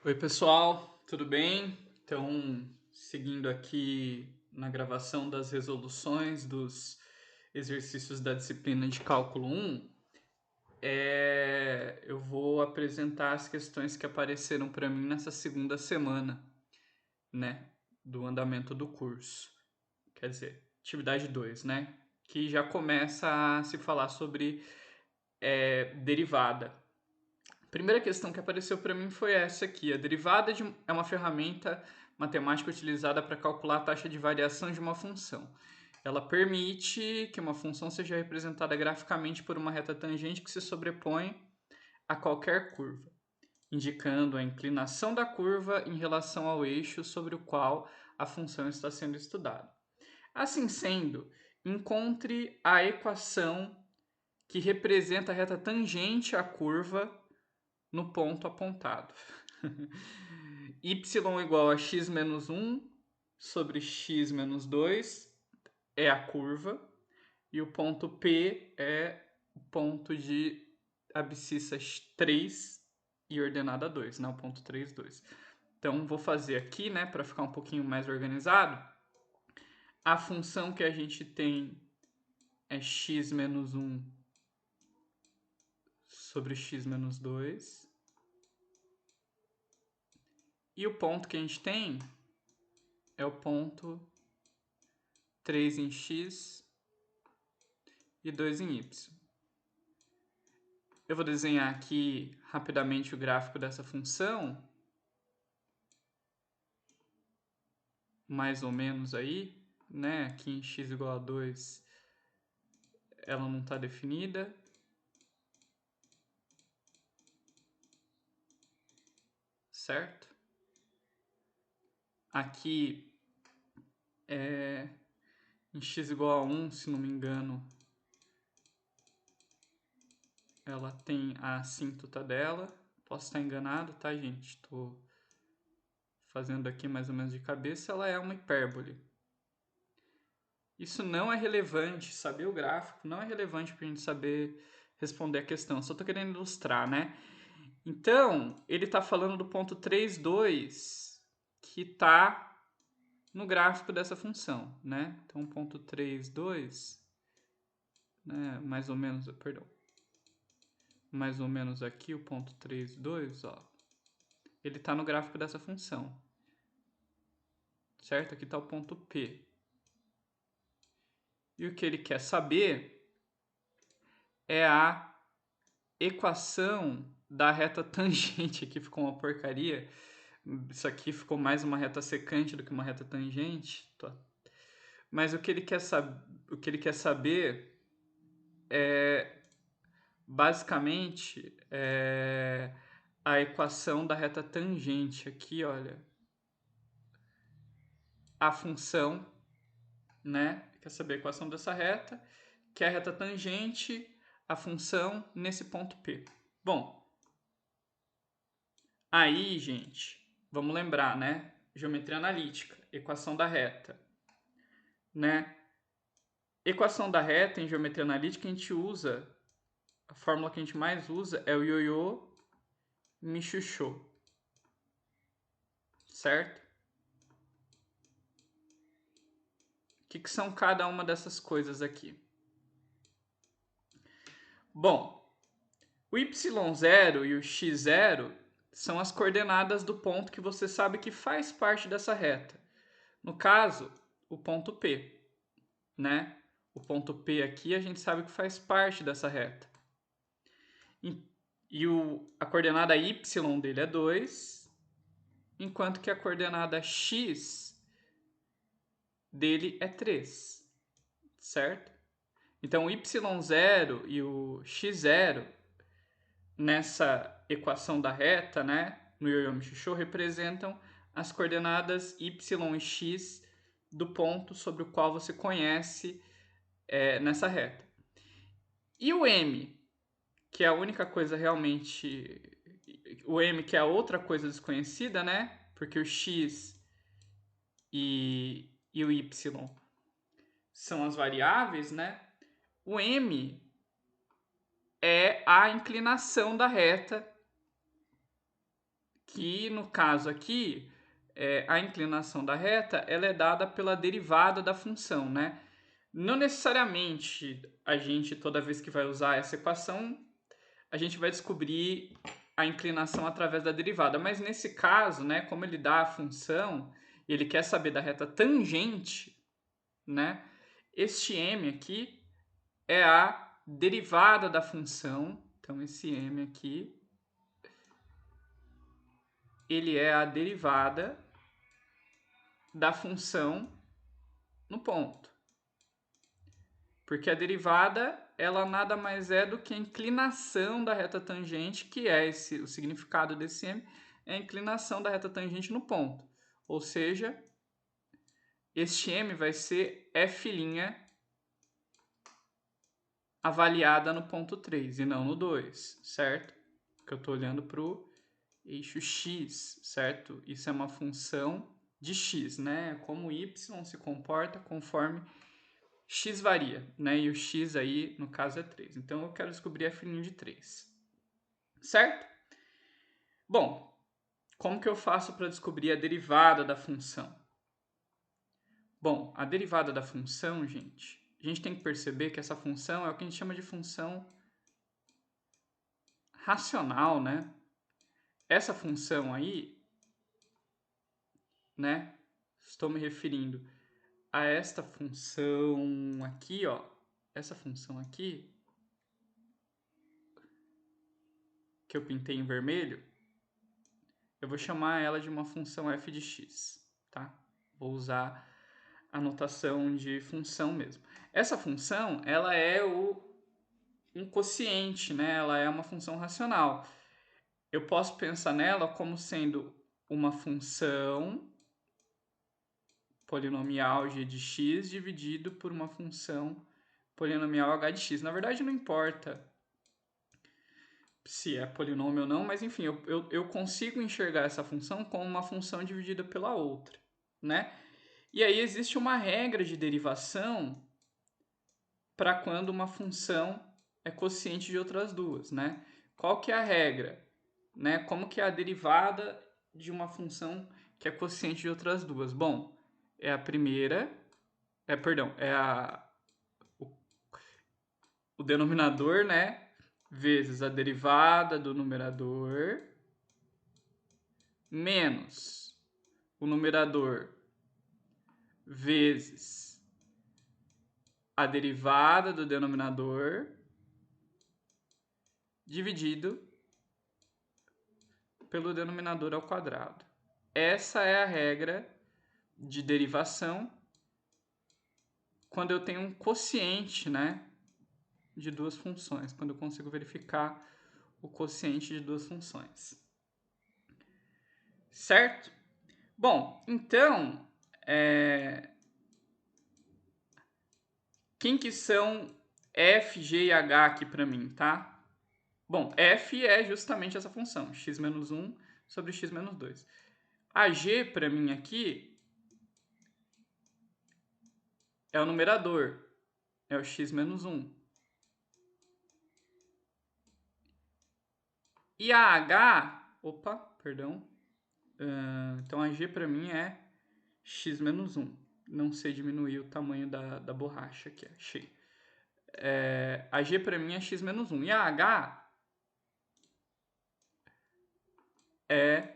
Oi, pessoal, tudo bem? Então, seguindo aqui na gravação das resoluções dos exercícios da disciplina de Cálculo 1, eu vou apresentar as questões que apareceram para mim nessa segunda semana, né, do andamento do curso. Quer dizer, atividade 2, né, que já começa a se falar sobre derivada. A primeira questão que apareceu para mim foi essa aqui. A derivada é uma ferramenta matemática utilizada para calcular a taxa de variação de uma função. Ela permite que uma função seja representada graficamente por uma reta tangente que se sobrepõe a qualquer curva, indicando a inclinação da curva em relação ao eixo sobre o qual a função está sendo estudada. Assim sendo, encontre a equação que representa a reta tangente à curva no ponto apontado. Y igual a x menos 1 sobre x menos 2 é a curva, e o ponto P é o ponto de abscissa 3 e ordenada 2, né? O ponto 3, 2. Então, vou fazer aqui, né, para ficar um pouquinho mais organizado. A função que a gente tem é x menos 1 sobre x menos 2. E o ponto que a gente tem é o ponto 3 em x e 2 em y. Eu vou desenhar aqui rapidamente o gráfico dessa função, mais ou menos aí, né? Aqui em x igual a 2, ela não está definida. Certo? Aqui em x igual a 1, se não me engano, ela tem a assíntota dela. Posso estar enganado, tá, gente? Estou fazendo aqui mais ou menos de cabeça. Ela é uma hipérbole. Isso não é relevante, saber o gráfico não é relevante para a gente saber responder a questão. Só estou querendo ilustrar, né? Então, ele está falando do ponto 3, 2, que está no gráfico dessa função, né? Então, ponto 3, 2, né? Mais ou menos, perdão. Mais ou menos aqui, o ponto 3, 2, ó. Ele está no gráfico dessa função. Certo? Aqui está o ponto P. E o que ele quer saber é a equação da reta tangente. Aqui ficou uma porcaria. Isso aqui ficou mais uma reta secante do que uma reta tangente. Mas o que ele quer saber é basicamente a equação da reta tangente. Aqui, olha, a função, né? Quer saber a equação dessa reta, que é a reta tangente, a função nesse ponto P. Bom, aí, gente, vamos lembrar, né? Geometria analítica, equação da reta, né? Equação da reta em geometria analítica a gente usa, a fórmula que a gente mais usa é o ioiô Michuchô, certo? O que são cada uma dessas coisas aqui? Bom, o y0 e o x0 são as coordenadas do ponto que você sabe que faz parte dessa reta. No caso, o ponto P, né? O ponto P aqui a gente sabe que faz parte dessa reta. E a coordenada y dele é 2, enquanto que a coordenada x dele é 3, certo? Então, o y0 e o x0 nessa equação da reta, né, no ioiô Michuchô, representam as coordenadas y e x do ponto sobre o qual você conhece nessa reta. E o m, que é a única coisa realmente... O m, que é a outra coisa desconhecida, né? Porque o x e o y são as variáveis, né? O m é a inclinação da reta que no caso aqui, a inclinação da reta ela é dada pela derivada da função, né? Não necessariamente a gente, toda vez que vai usar essa equação, a gente vai descobrir a inclinação através da derivada. Mas nesse caso, né, como ele dá a função e ele quer saber da reta tangente, né, este m aqui é a derivada da função. Então, esse m aqui, ele é a derivada da função no ponto. Porque a derivada, ela nada mais é do que a inclinação da reta tangente, que é o significado desse m, é a inclinação da reta tangente no ponto. Ou seja, este m vai ser f' avaliada no ponto 3 e não no 2, certo? Porque eu estou olhando para o eixo x, certo? Isso é uma função de x, né? Como y se comporta conforme x varia, né? E o x aí, no caso, é 3. Então, eu quero descobrir f' de 3. Certo? Bom, como que eu faço para descobrir a derivada da função? Bom, a derivada da função, gente, a gente tem que perceber que essa função é o que a gente chama de função racional, né? Essa função aí, né? Estou me referindo a esta função aqui, ó. Essa função aqui, que eu pintei em vermelho, eu vou chamar ela de uma função f de x, tá? Vou usar a notação de função mesmo. Essa função, ela é um quociente, né? Ela é uma função racional. Eu posso pensar nela como sendo uma função polinomial g de x dividido por uma função polinomial h de x. Na verdade, não importa se é polinômio ou não, mas enfim, eu consigo enxergar essa função como uma função dividida pela outra, né? E aí existe uma regra de derivação para quando uma função é quociente de outras duas, né? Qual que é a regra? Né? Como que é a derivada de uma função que é quociente de outras duas? Bom, é a primeira, o denominador, né? Vezes a derivada do numerador menos o numerador vezes a derivada do denominador dividido pelo denominador ao quadrado. Essa é a regra de derivação quando eu tenho um quociente, né, de duas funções, quando eu consigo verificar o quociente de duas funções. Certo? Bom, então, quem que são f, g e h aqui para mim, tá? Bom, f é justamente essa função, x menos 1 sobre x menos 2. A g para mim aqui é o numerador, é o x menos 1. E a h, então a g para mim é x menos 1. Não sei diminuir o tamanho da borracha aqui, achei. A g para mim é x menos 1. E a h é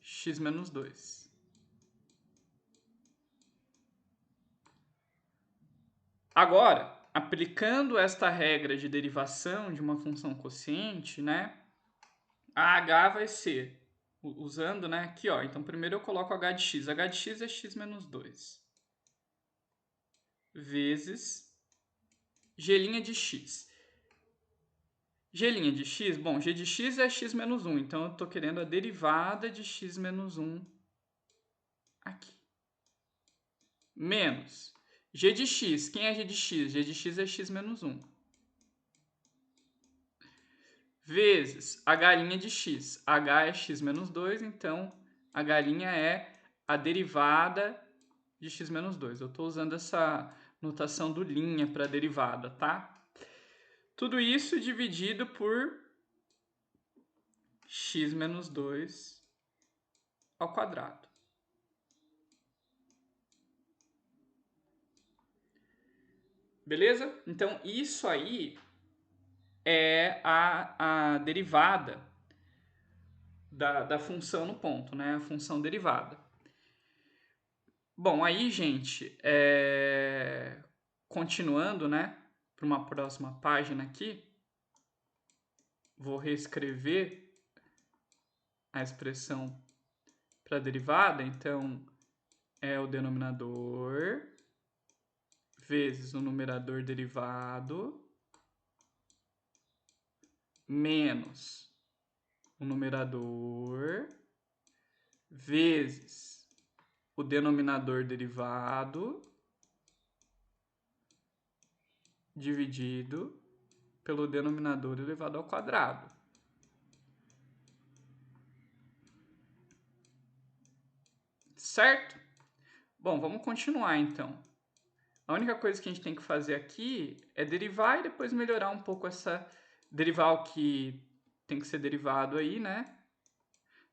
x menos 2. Agora, aplicando esta regra de derivação de uma função quociente, né, a h vai ser, usando, né, aqui, ó, então primeiro eu coloco h de x. H de x é x menos 2 vezes g' de x. G' de x, bom, g de x é x menos 1, então eu estou querendo a derivada de x menos 1 aqui. Menos g de x, quem é g de x? G de x é x menos 1. Vezes h' de x. H é x menos 2, então h' é a derivada de x menos 2. Eu estou usando essa notação do linha para derivada, tá? Tudo isso dividido por x menos 2 ao quadrado. Beleza? Então, isso aí é a derivada da função no ponto, né? A função derivada. Bom, aí, gente, continuando, né? Para uma próxima página aqui, vou reescrever a expressão para a derivada. Então, é o denominador vezes o numerador derivado menos o numerador vezes o denominador derivado dividido pelo denominador elevado ao quadrado. Certo? Bom, vamos continuar então. A única coisa que a gente tem que fazer aqui é derivar e depois melhorar um pouco derivar o que tem que ser derivado aí, né?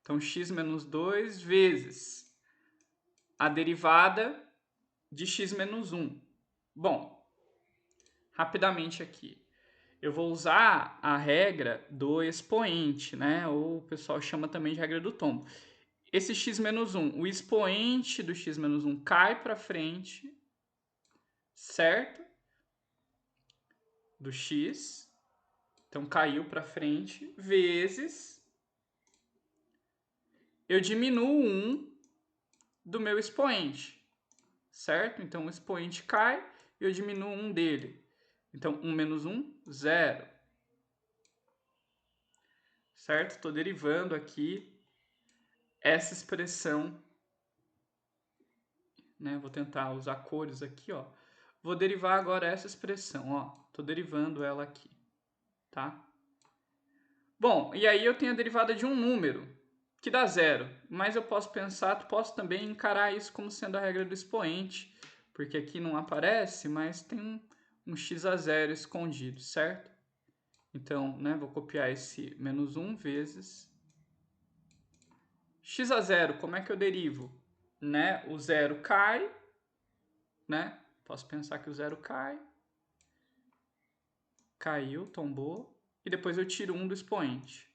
Então, x menos 2 vezes a derivada de x menos 1. Bom, rapidamente aqui. Eu vou usar a regra do expoente, né? Ou o pessoal chama também de regra do tombo. Esse x menos 1, o expoente do x menos 1 cai para frente, certo? Do x. Então, caiu para frente, vezes eu diminuo 1 do meu expoente, certo? Então, o expoente cai e eu diminuo 1 dele. Então, 1 menos 1, 0. Certo? Estou derivando aqui essa expressão, né? Vou tentar usar cores aqui, ó. Vou derivar agora essa expressão, ó. Estou derivando ela aqui, tá? Bom, e aí eu tenho a derivada de um número, que dá 0. Mas eu posso também encarar isso como sendo a regra do expoente, porque aqui não aparece, mas tem um x a 0 escondido, certo? Então, né, vou copiar esse menos 1 vezes x a 0, como é que eu derivo? Né? O 0 cai, né? Posso pensar que o 0 cai. Caiu, tombou. E depois eu tiro 1 do expoente.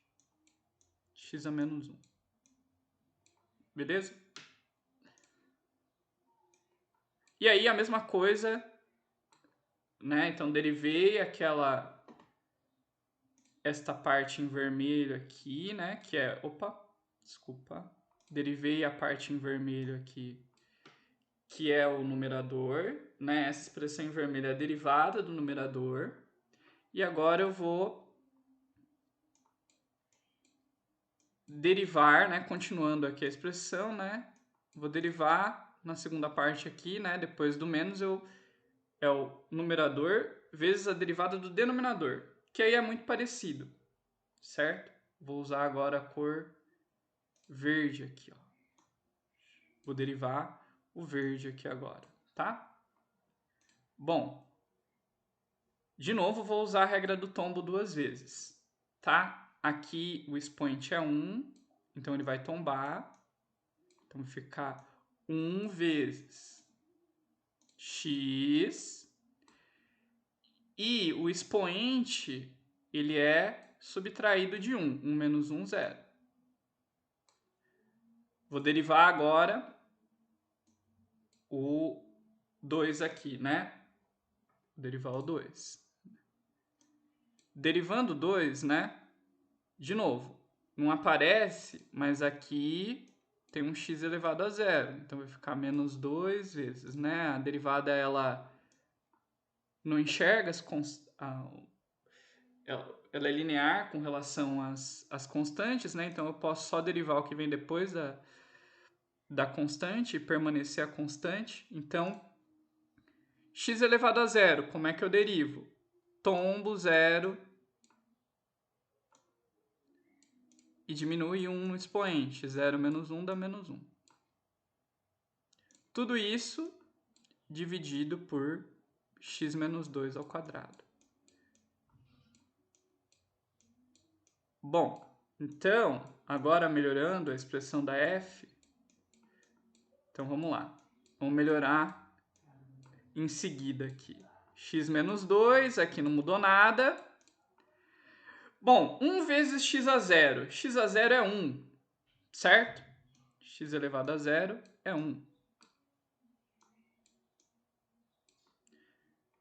X a menos 1. Beleza? E aí a mesma coisa, né? Então derivei esta parte em vermelho aqui, né? Que é, desculpa. Derivei a parte em vermelho aqui, que é o numerador, né? Essa expressão em vermelho é a derivada do numerador. E agora eu vou derivar, né? Continuando aqui a expressão, né? Vou derivar na segunda parte aqui, né? Depois do menos é o numerador vezes a derivada do denominador, que aí é muito parecido, certo? Vou usar agora a cor verde aqui, ó. Vou derivar o verde aqui agora, tá? Bom, de novo vou usar a regra do tombo duas vezes, tá? Aqui o expoente é 1, então ele vai tombar. Então vai ficar 1 vezes x. E o expoente, ele é subtraído de 1. 1 menos 1, 0. Vou derivar agora o 2 aqui, né? Vou derivar o 2. Derivando 2, né? De novo, não aparece, mas aqui tem um x elevado a 0. Então vai ficar menos 2 vezes, né? A derivada, ela não enxerga ela é linear com relação às constantes, né? Então eu posso só derivar o que vem depois da constante e permanecer a constante. Então, x elevado a 0, como é que eu derivo? Tombo 0 e diminui 1 no expoente. 0 menos 1 dá menos 1. Tudo isso dividido por x menos 2 ao quadrado. Bom, Então, agora melhorando a expressão da f, então vamos lá. Vamos melhorar em seguida aqui. X menos 2, aqui não mudou nada. Bom, 1 vezes x a zero. X a zero é 1, certo? X elevado a zero é 1.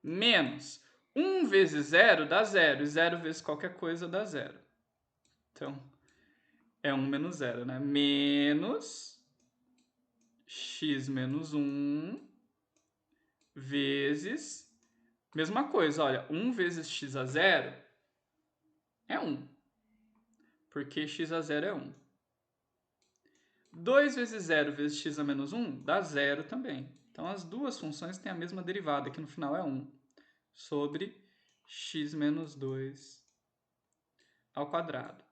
Menos 1 vezes 0 dá 0. E 0 vezes qualquer coisa dá 0. Então, é 1 menos 0, né? Menos x menos 1 vezes... Mesma coisa, olha. 1 vezes x a zero é 1. Porque x a zero é 1. 2 vezes 0 vezes x a menos 1 dá 0 também. Então, as duas funções têm a mesma derivada, que no final é 1, sobre x menos 2 ao quadrado.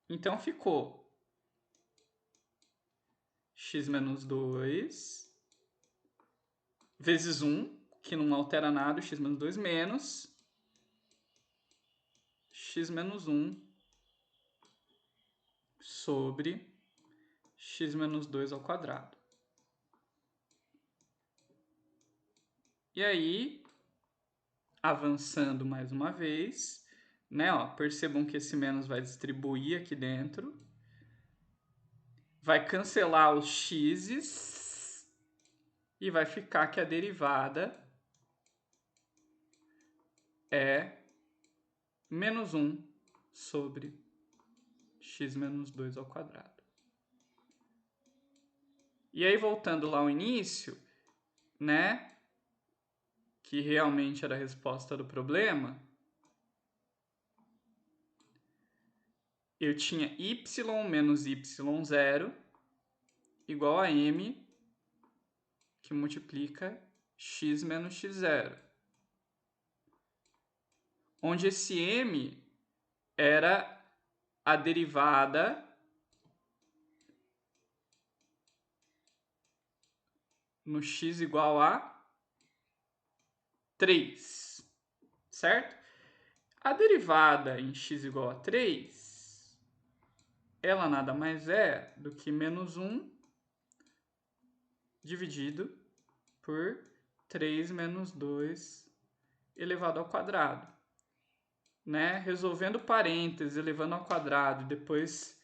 Então, ficou x menos 2 vezes 1, que não altera nada, x menos 2, menos x menos 1 sobre x menos 2 ao quadrado. E aí, avançando mais uma vez, né, ó, percebam que esse menos vai distribuir aqui dentro. Vai cancelar os x's e vai ficar que a derivada é menos 1 sobre x menos 2 ao quadrado. E aí, voltando lá ao início, né, que realmente era a resposta do problema, eu tinha y menos y0 igual a m que multiplica x menos x0. Onde esse m era a derivada no x igual a 3, certo? A derivada em x igual a 3, ela nada mais é do que menos 1 dividido por 3 menos 2 elevado ao quadrado. Né? Resolvendo parênteses, elevando ao quadrado e depois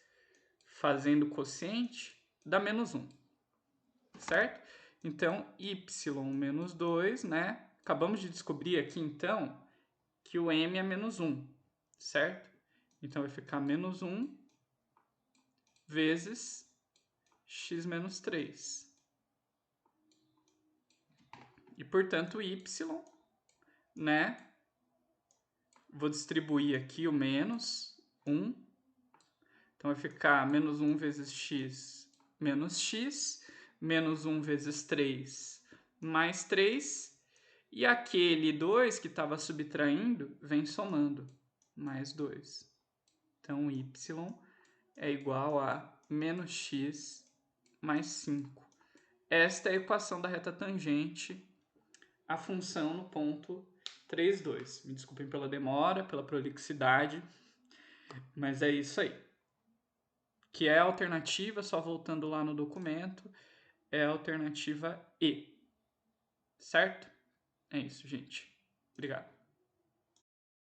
fazendo quociente, dá menos 1, certo? Então, y menos 2, né? Acabamos de descobrir aqui, então, que o m é menos 1, certo? Então, vai ficar menos 1 vezes x menos 3. E, portanto, y, né? Vou distribuir aqui o menos 1. Então, vai ficar menos 1 vezes x menos x, menos 1 vezes 3 mais 3. E aquele 2 que estava subtraindo vem somando, mais 2. Então, y é igual a menos x mais 5. Esta é a equação da reta tangente à função no ponto 3, 2. Me desculpem pela demora, pela prolixidade, mas é isso aí. Que é a alternativa, só voltando lá no documento, é a alternativa E. Certo? É isso, gente. Obrigado.